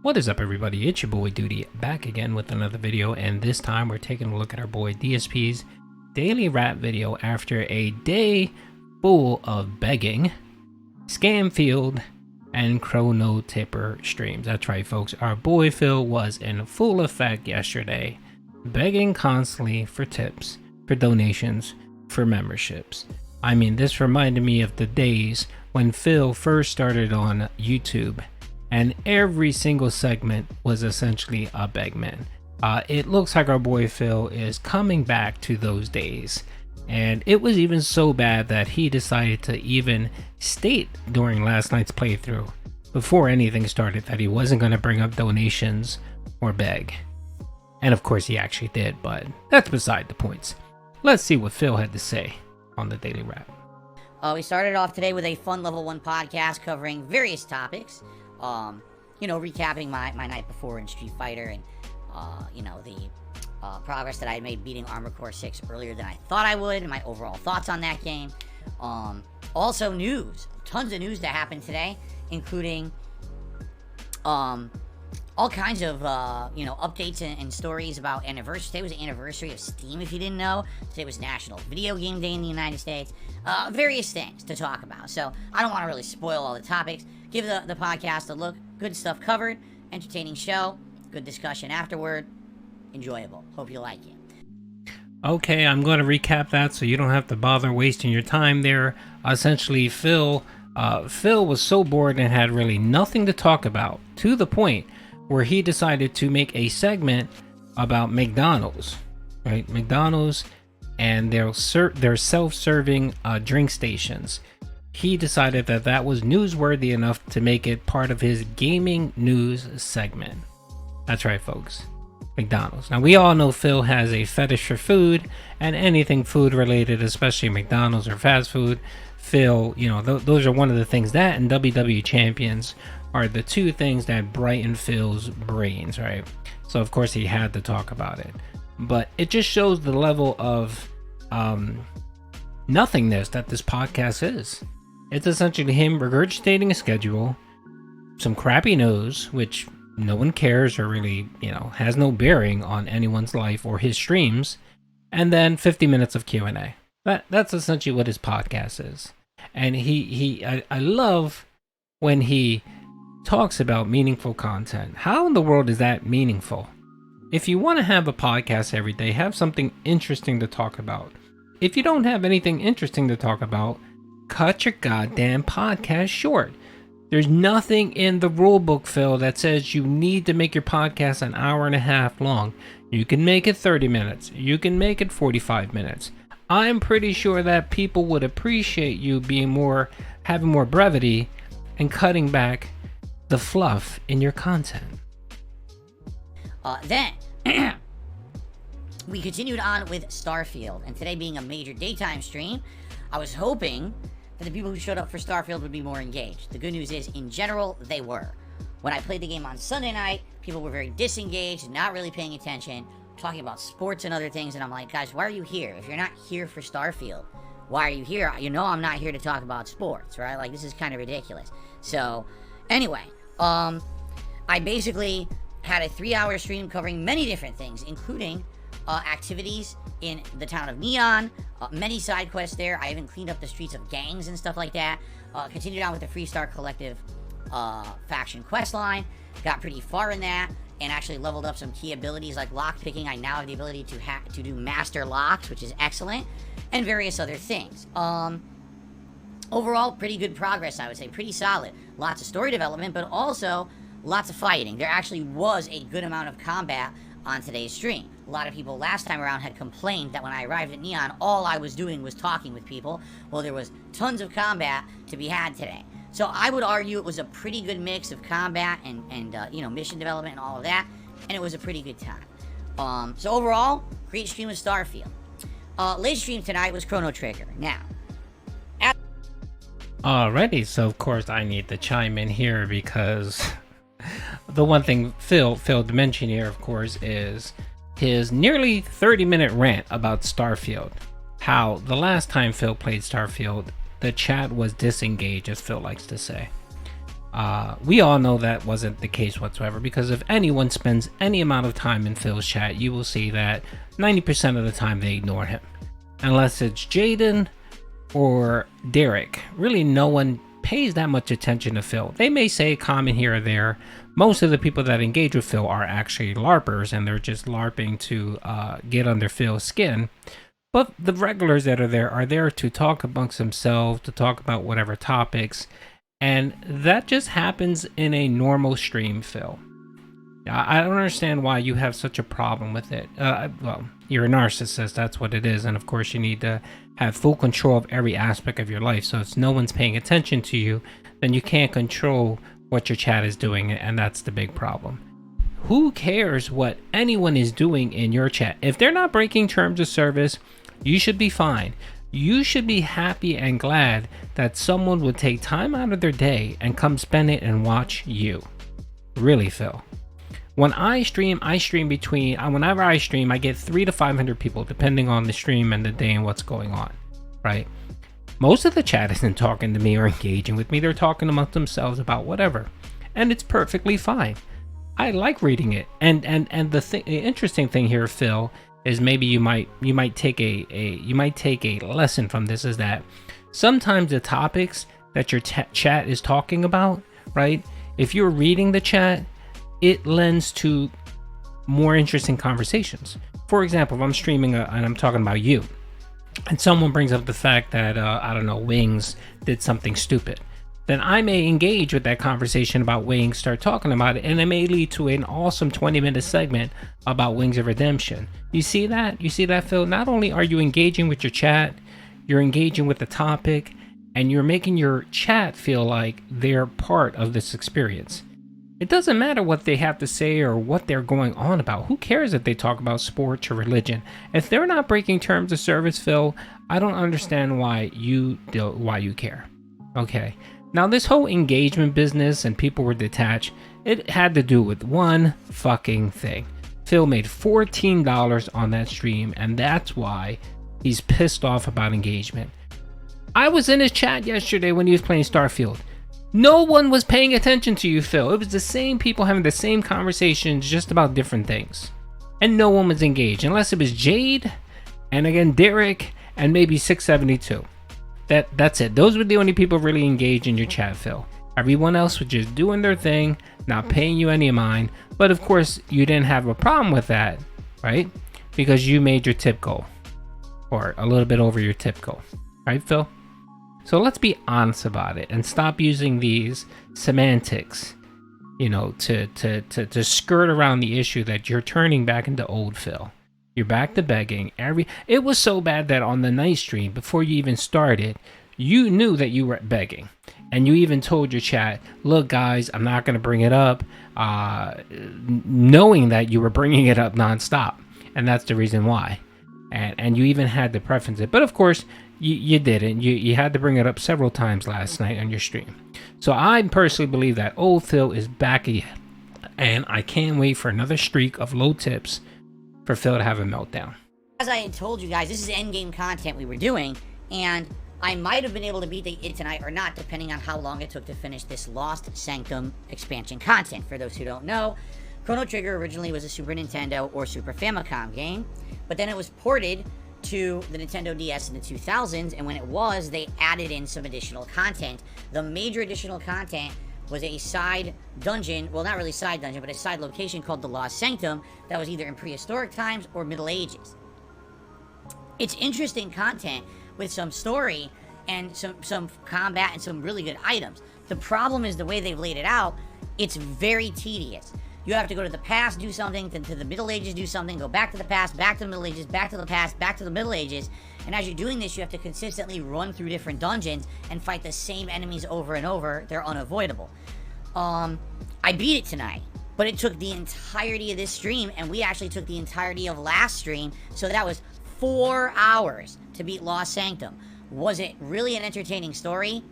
What is up, everybody? It's your boy Duty back again with another video, and this time we're taking a look at our boy DSP's daily rap video after a day full of begging, StarField, and Chro-No Tipper streams. That's right, folks. Our boy Phil was in full effect yesterday, begging constantly for tips, for donations, for memberships. I mean, this reminded me of the days when Phil first started on YouTube, and every single segment was essentially a begman. It looks like our boy Phil is coming back to those days, and it was even so bad that he decided to even state during last night's playthrough, before anything started, that he wasn't going to bring up donations or beg. And of course he actually did, but that's beside the points. Let's see what Phil had to say on the Daily Wrap. We started off today with a fun level 1 podcast covering various topics. Recapping my night before in Street Fighter and, the progress that I had made beating Armored Core 6 earlier than I thought I would, and my overall thoughts on that game. Also news. Tons of news that happened today, including, all kinds of, updates and stories about anniversary. Today was the anniversary of Steam, if you didn't know. Today was National Video Game Day in the United States. Various things to talk about. So I don't want to really spoil all the topics. Give the podcast a look. Good stuff covered. Entertaining show. Good discussion afterward. Enjoyable. Hope you like it. Okay, I'm going to recap that so you don't have to bother wasting your time there. Essentially, Phil was so bored and had really nothing to talk about, to the point where he decided to make a segment about McDonald's, right? McDonald's and their self-serving drink stations. He decided that that was newsworthy enough to make it part of his gaming news segment. That's right, folks. McDonald's. Now, we all know Phil has a fetish for food and anything food related, especially McDonald's or fast food. Phil, those are one of the things, that and WWE Champions are the two things that brighten Phil's brains, right? So, of course, he had to talk about it. But it just shows the level of nothingness that this podcast is. It's essentially him regurgitating a schedule, some crappy news, which no one cares or really, has no bearing on anyone's life or his streams, and then 50 minutes of Q&A. That's essentially what his podcast is. And I love when he talks about meaningful content. How in the world is that meaningful? If you want to have a podcast every day, have something interesting to talk about. If you don't have anything interesting to talk about, cut your goddamn podcast short. There's nothing in the rule book, Phil, that says you need to make your podcast an hour and a half long. You can make it 30 minutes. You can make it 45 minutes. I'm pretty sure that people would appreciate you having more brevity and cutting back the fluff in your content. Then we continued on with StarField, and today being a major daytime stream, I was hoping that the people who showed up for StarField would be more engaged. The good news is, in general, they were. When I played the game on Sunday night, people were very disengaged, not really paying attention, talking about sports and other things, and I'm like, guys, why are you here? If you're not here for StarField, why are you here? I'm not here to talk about sports, right? Like, this is kind of ridiculous. So, anyway, I basically had a 3-hour stream covering many different things, including activities in the town of Neon, many side quests there. I even cleaned up the streets of gangs and stuff like that. Continued on with the Freestar Collective faction quest line. Got pretty far in that, and actually leveled up some key abilities like lockpicking. I now have the ability to do master locks, which is excellent, and various other things. Overall, pretty good progress, I would say. Pretty solid. Lots of story development, but also lots of fighting. There actually was a good amount of combat on today's stream. A lot of people last time around had complained that when I arrived at Neon, all I was doing was talking with people. Well, there was tons of combat to be had today. So I would argue it was a pretty good mix of combat and mission development and all of that, and it was a pretty good time. So overall, great stream with StarField. Late stream tonight was Chrono Trigger. Now, alrighty, so of course I need to chime in here because the one thing Phil failed to mention here, of course, is his nearly 30-minute rant about StarField. How the last time Phil played StarField, the chat was disengaged, as Phil likes to say. We all know that wasn't the case whatsoever, because if anyone spends any amount of time in Phil's chat, you will see that 90% of the time they ignore him. Unless it's Jaden or Derek. Really, no one pays that much attention to Phil. They may say a comment here or there. Most of the people that engage with Phil are actually LARPers, and they're just LARPing to get under Phil's skin. But the regulars that are there to talk amongst themselves, to talk about whatever topics. And that just happens in a normal stream, Phil. I don't understand why you have such a problem with it. Well, you're a narcissist, that's what it is. And of course, you need to have full control of every aspect of your life. So if no one's paying attention to you, then you can't control what your chat is doing. And that's the big problem. Who cares what anyone is doing in your chat? If they're not breaking terms of service, you should be fine. You should be happy and glad that someone would take time out of their day and come spend it and watch you. Really, Phil. When I stream between, whenever I stream, I get 300 to 500 people, depending on the stream and the day and what's going on, right? Most of the chat isn't talking to me or engaging with me. They're talking amongst themselves about whatever. And it's perfectly fine. I like reading it. And the interesting thing here, Phil, is maybe you might take a lesson from this, is that sometimes the topics that your chat is talking about, right? If you're reading the chat, it lends to more interesting conversations. For example, if I'm streaming and I'm talking about you, and someone brings up the fact that I don't know, Wings did something stupid, then I may engage with that conversation about Wings, start talking about it, and it may lead to an awesome 20-minute segment about Wings of Redemption. You see that? You see that, Phil? Not only are you engaging with your chat, you're engaging with the topic, and you're making your chat feel like they're part of this experience. It doesn't matter what they have to say or what they're going on about. Who cares if they talk about sports or religion? If they're not breaking terms of service, Phil, I don't understand why you care. Okay. Now, this whole engagement business and people were detached, it had to do with one fucking thing. Phil made $14 on that stream, and that's why he's pissed off about engagement. I was in his chat yesterday when he was playing StarField. No one was paying attention to you, Phil. It was the same people having the same conversations, just about different things. And no one was engaged, unless it was Jade, and again, Derek, and maybe 672. That's it. Those were the only people really engaged in your chat, Phil. Everyone else was just doing their thing, not paying you any mind. But of course, you didn't have a problem with that, right? Because you made your tip goal, or a little bit over your tip goal, right, Phil? So let's be honest about it and stop using these semantics, you know, to skirt around the issue that you're turning back into old Phil. You're back to begging. It was so bad that on the night stream, before you even started, you knew that you were begging. And you even told your chat, look, guys, I'm not going to bring it up, knowing that you were bringing it up nonstop. And that's the reason why. And you even had to preference it. But of course, you didn't. You had to bring it up several times last night on your stream. So I personally believe that old Phil is back again. And I can't wait for another streak of low tips for Phil to have a meltdown. As I had told you guys, this is endgame content we were doing, and I might have been able to beat it tonight or not, depending on how long it took to finish this Lost Sanctum expansion content. For those who don't know, Chrono Trigger originally was a Super Nintendo or Super Famicom game, but then it was ported to the Nintendo DS in the 2000s, and when it was, they added in some additional content. The major additional content was a side dungeon, well, not really side dungeon, but a side location called the Lost Sanctum that was either in prehistoric times or Middle Ages. It's interesting content with some story and some combat and some really good items. The problem is the way they've laid it out, it's very tedious. You have to go to the past, do something, then to the Middle Ages, do something, go back to the past, back to the Middle Ages, back to the past, back to the Middle Ages. And as you're doing this, you have to consistently run through different dungeons and fight the same enemies over and over. They're unavoidable. I beat it tonight, but it took the entirety of this stream, and we actually took the entirety of last stream, so that was 4 hours to beat Lost Sanctum. Was it really an entertaining story?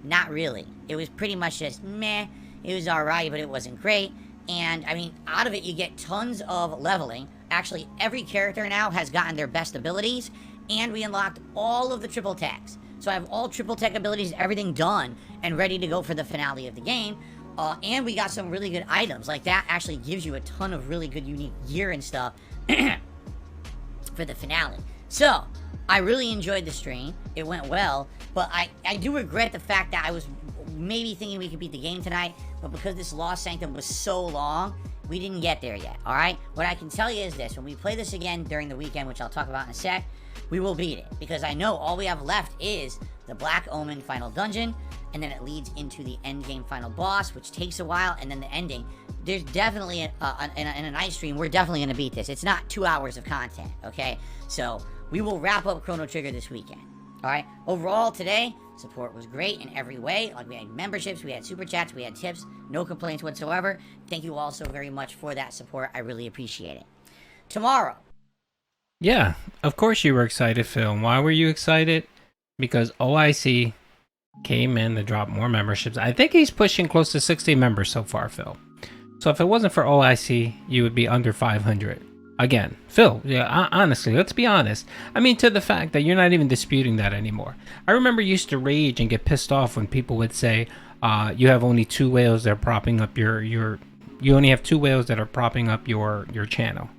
Not really. It was pretty much just meh. It was alright, but it wasn't great. And, I mean, out of it, you get tons of leveling. Actually, every character now has gotten their best abilities, and we unlocked all of the triple techs. So I have all triple tech abilities, everything done, and ready to go for the finale of the game. And we got some really good items. Like, that actually gives you a ton of really good unique gear and stuff for the finale. So, I really enjoyed the stream. It went well. But I do regret the fact that I was maybe thinking we could beat the game tonight. But because this Lost Sanctum was so long, we didn't get there yet, alright? What I can tell you is this. When we play this again during the weekend, which I'll talk about in a sec, we will beat it. Because I know all we have left is the Black Omen final dungeon, and then it leads into the endgame final boss, which takes a while, and then the ending. There's definitely, in a night stream, we're definitely going to beat this. It's not 2 hours of content, okay? So, we will wrap up Chro-No Trigger this weekend, alright? Overall, today, support was great in every way. Like, we had memberships, we had super chats, we had tips, no complaints whatsoever. Thank you all so very much for that support. I really appreciate it. Tomorrow. Yeah, of course you were excited, Phil. Why were you excited? Because OIC came in to drop more memberships. I think he's pushing close to 60 members so far, Phil. So if it wasn't for OIC, you would be under 500. Again, Phil, yeah, honestly, let's be honest. I mean, to the fact that you're not even disputing that anymore. I remember you used to rage and get pissed off when people would say, you have only 2 whales that are propping up you only have 2 whales that are propping up your channel.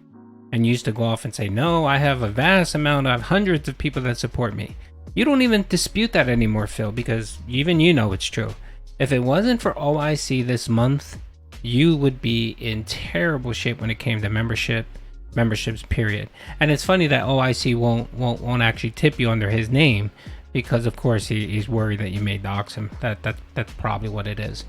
And you used to go off and say, no, I have a vast amount of hundreds of people that support me. You don't even dispute that anymore, Phil, because even you know it's true. If it wasn't for OIC this month, you would be in terrible shape when it came to memberships, period. And it's funny that OIC won't actually tip you under his name, because of course he's worried that you may dox him. That's probably what it is.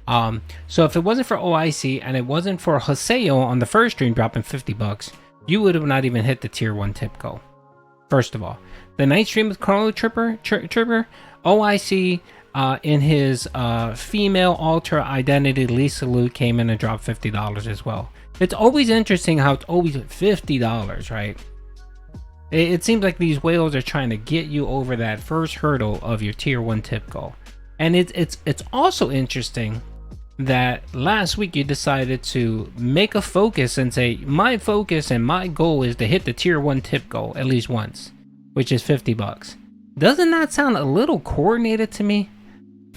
So if it wasn't for OIC and it wasn't for Haseo on the first stream dropping $50, you would have not even hit the tier 1 tip goal. First of all, the night stream with Chro-No Tipper, OIC in his female alter identity Lee Salute came in and dropped $50 as well. It's always interesting how it's always $50, right? It seems like these whales are trying to get you over that first hurdle of your tier 1 tip goal. And it's also interesting that last week you decided to make a focus and say, my focus and my goal is to hit the tier 1 tip goal at least once, which is $50. Doesn't that sound a little coordinated to me?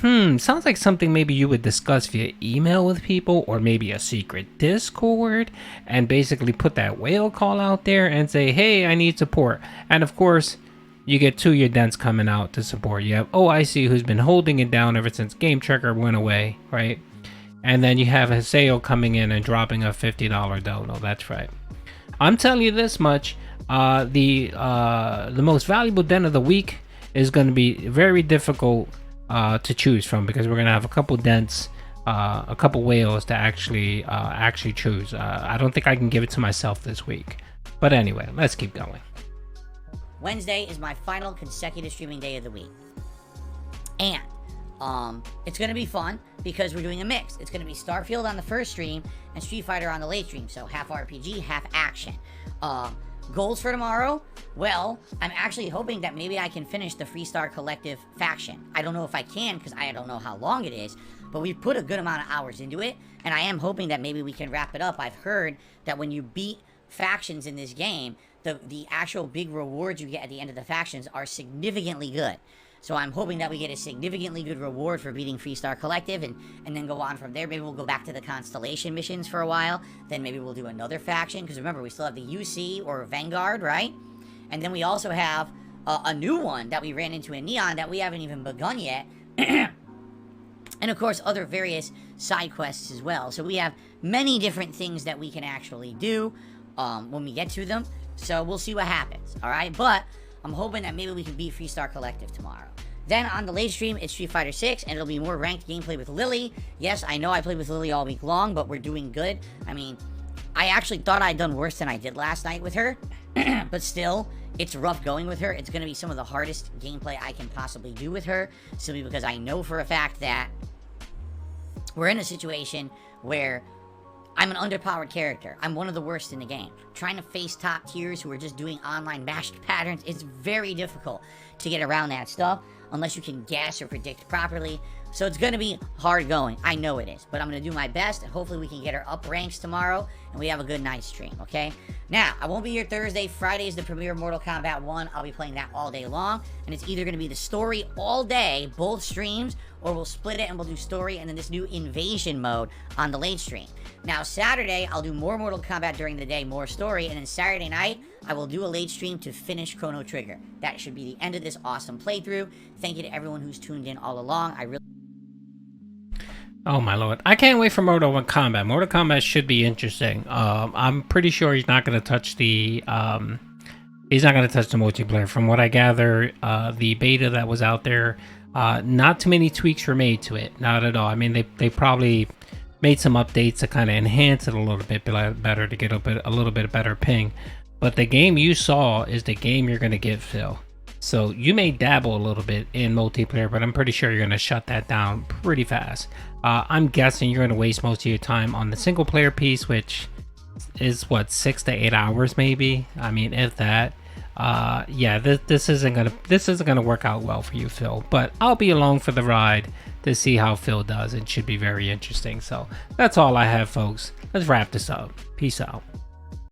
Sounds like something maybe you would discuss via email with people, or maybe a secret Discord, and basically put that whale call out there and say, hey, I need support. And of course, you get 2 of your dents coming out to support. You have OIC, who's been holding it down ever since Game Tracker went away, right? And then you have Haseo coming in and dropping a $50 dono. That's right. I'm telling you this much, the most valuable dent of the week is going to be very difficult to choose from, because we're going to have a couple dents, a couple whales to actually choose. I don't think I can give it to myself this week. But anyway, let's keep going. Wednesday is my final consecutive streaming day of the week. And it's going to be fun because we're doing a mix. It's going to be StarField on the first stream and Street Fighter on the late stream. So half RPG, half action. Goals for tomorrow? Well, I'm actually hoping that maybe I can finish the Freestar Collective faction. I don't know if I can because I don't know how long it is, but we've put a good amount of hours into it, and I am hoping that maybe we can wrap it up. I've heard that when you beat factions in this game, the actual big rewards you get at the end of the factions are significantly good. So I'm hoping that we get a significantly good reward for beating Freestar Collective, and then go on from there. Maybe we'll go back to the Constellation missions for a while. Then maybe we'll do another faction, because remember, we still have the UC, or Vanguard, right? And then we also have a new one that we ran into in Neon that we haven't even begun yet. And of course, other various side quests as well. So we have many different things that we can actually do when we get to them. So we'll see what happens, alright? But I'm hoping that maybe we can beat Freestar Collective tomorrow. Then on the late stream, it's Street Fighter 6, and it'll be more ranked gameplay with Lily. Yes, I know I played with Lily all week long, but we're doing good. I mean, I actually thought I'd done worse than I did last night with her. But still, it's rough going with her. It's going to be some of the hardest gameplay I can possibly do with her, simply because I know for a fact that we're in a situation where I'm an underpowered character. I'm one of the worst in the game. Trying to face top tiers who are just doing online mashed patterns, it's very difficult to get around that stuff unless you can guess or predict properly. So it's going to be hard going. I know it is, but I'm going to do my best, and hopefully we can get her up ranks tomorrow, and we have a good night stream, okay? Now, I won't be here Thursday. Friday is the premiere of Mortal Kombat 1. I'll be playing that all day long, and it's either going to be the story all day, both streams, or we'll split it and we'll do story and then this new invasion mode on the late stream. Now, Saturday, I'll do more Mortal Kombat during the day, more story, and then Saturday night, I will do a late stream to finish Chrono Trigger. That should be the end of this awesome playthrough. Thank you to everyone who's tuned in all along. I really... Oh my lord. I can't wait for Mortal Kombat. Mortal Kombat should be interesting. I'm pretty sure he's not going to touch the multiplayer. From what I gather, the beta that was out there, not too many tweaks were made to it. Not at all. I mean, they probably made some updates to kind of enhance it a little bit better, to get a little bit better ping. But the game you saw is the game you're going to get, Phil. So you may dabble a little bit in multiplayer, but I'm pretty sure you're going to shut that down pretty fast. I'm guessing you're going to waste most of your time on the single player piece, which is what, 6 to 8 hours maybe. I mean, if that. Yeah, this isn't gonna work out well for you, Phil. But I'll be along for the ride to see how Phil does. It should be very interesting. So that's all I have, folks. Let's wrap this up. Peace out.